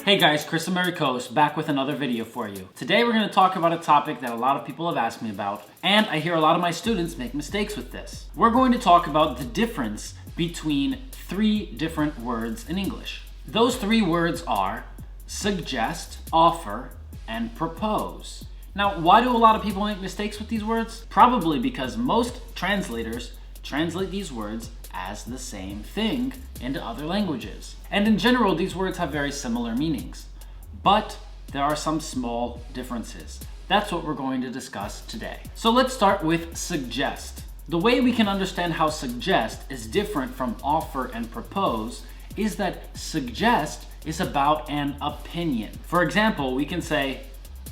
Hey guys, Chris Americos back with another video for you. Today we're going to talk about a topic that a lot of people have asked me about, and I hear a lot of my students make mistakes with this. We're going to talk about the difference between three different words in English. Those three words are suggest, offer, and propose. Now, why do a lot of people make mistakes with these words? Probably because most translators translate these words as the same thing into other languages. And in general, these words have very similar meanings. But there are some small differences. That's what we're going to discuss today. So let's start with suggest. The way we can understand how suggest is different from offer and propose is that suggest is about an opinion. For example, we can say,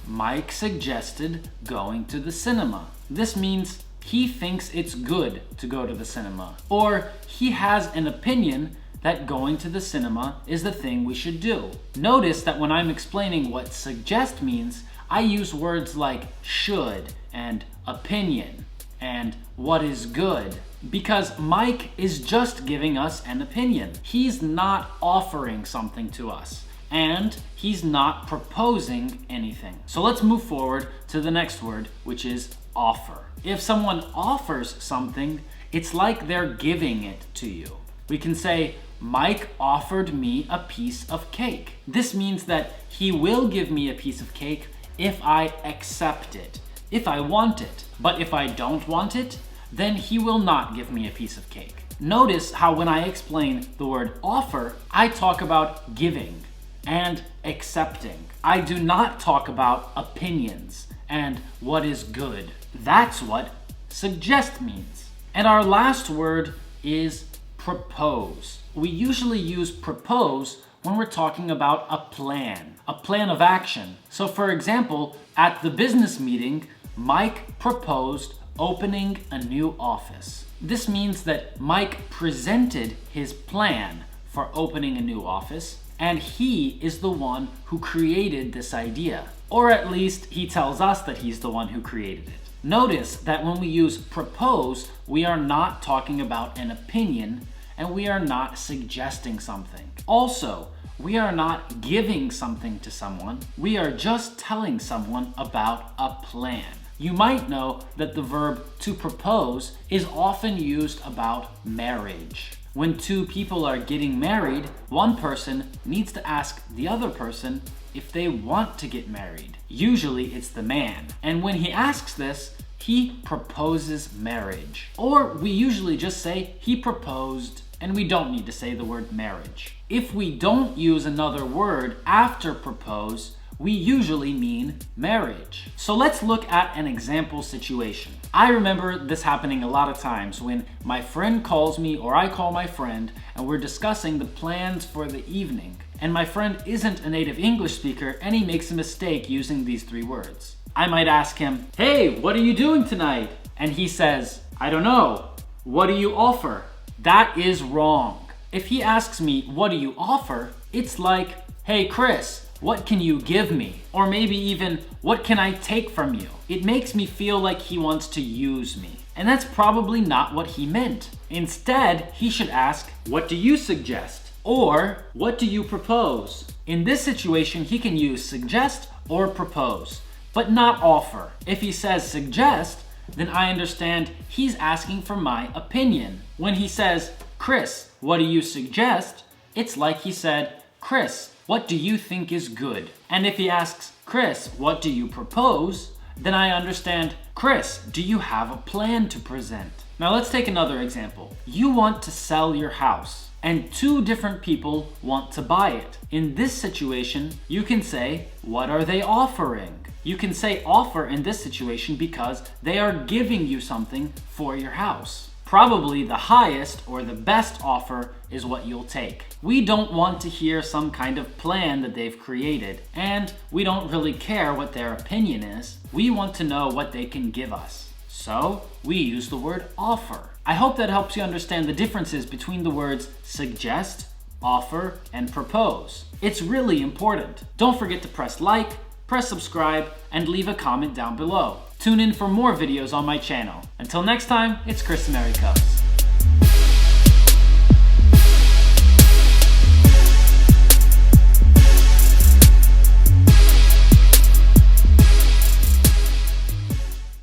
Mike suggested going to the cinema. This means he thinks it's good to go to the cinema. Or he has an opinion that going to the cinema is the thing we should do. Notice that when I'm explaining what suggest means, I use words like should and opinion and what is good, because Mike is just giving us an opinion. He's not offering something to us, and he's not proposing anything. So let's move forward to the next word, which is offer. If someone offers something, it's like they're giving it to you. We can say, Mike offered me a piece of cake. This means that he will give me a piece of cake if I accept it, if I want it. But if I don't want it, then he will not give me a piece of cake. Notice how when I explain the word offer, I talk about giving and accepting. I do not talk about opinions and what is good. That's what suggest means. And our last word is propose. We usually use propose when we're talking about a plan of action. So for example, at the business meeting, Mike proposed opening a new office. This means that Mike presented his plan for opening a new office, and he is the one who created this idea. Or at least he tells us that he's the one who created it. Notice that when we use propose, we are not talking about an opinion and we are not suggesting something. Also, we are not giving something to someone. We are just telling someone about a plan. You might know that the verb to propose is often used about marriage. When two people are getting married, one person needs to ask the other person if they want to get married. Usually it's the man. And when he asks this, he proposes marriage. Or we usually just say he proposed, and we don't need to say the word marriage. If we don't use another word after propose, we usually mean marriage. So let's look at an example situation. I remember this happening a lot of times when my friend calls me or I call my friend and we're discussing the plans for the evening. And my friend isn't a native English speaker and he makes a mistake using these three words. I might ask him, hey, what are you doing tonight? And he says, I don't know. What do you offer? That is wrong. If he asks me, what do you offer? It's like, hey, Chris, what can you give me? Or maybe even, what can I take from you? It makes me feel like he wants to use me. And that's probably not what he meant. Instead, he should ask, what do you suggest? Or, what do you propose? In this situation, he can use suggest or propose, but not offer. If he says suggest, then I understand he's asking for my opinion. When he says, Chris, what do you suggest? It's like he said, Chris, what do you think is good? And if he asks, Chris, what do you propose? Then I understand, Chris, do you have a plan to present? Now let's take another example. You want to sell your house, and two different people want to buy it. In this situation, you can say, what are they offering? You can say offer in this situation because they are giving you something for your house. Probably the highest or the best offer is what you'll take. We don't want to hear some kind of plan that they've created, and we don't really care what their opinion is. We want to know what they can give us. So we use the word offer. I hope that helps you understand the differences between the words suggest, offer, and propose. It's really important. Don't forget to press like, press subscribe, and leave a comment down below. Tune in for more videos on my channel. Until next time, it's Chris Americos.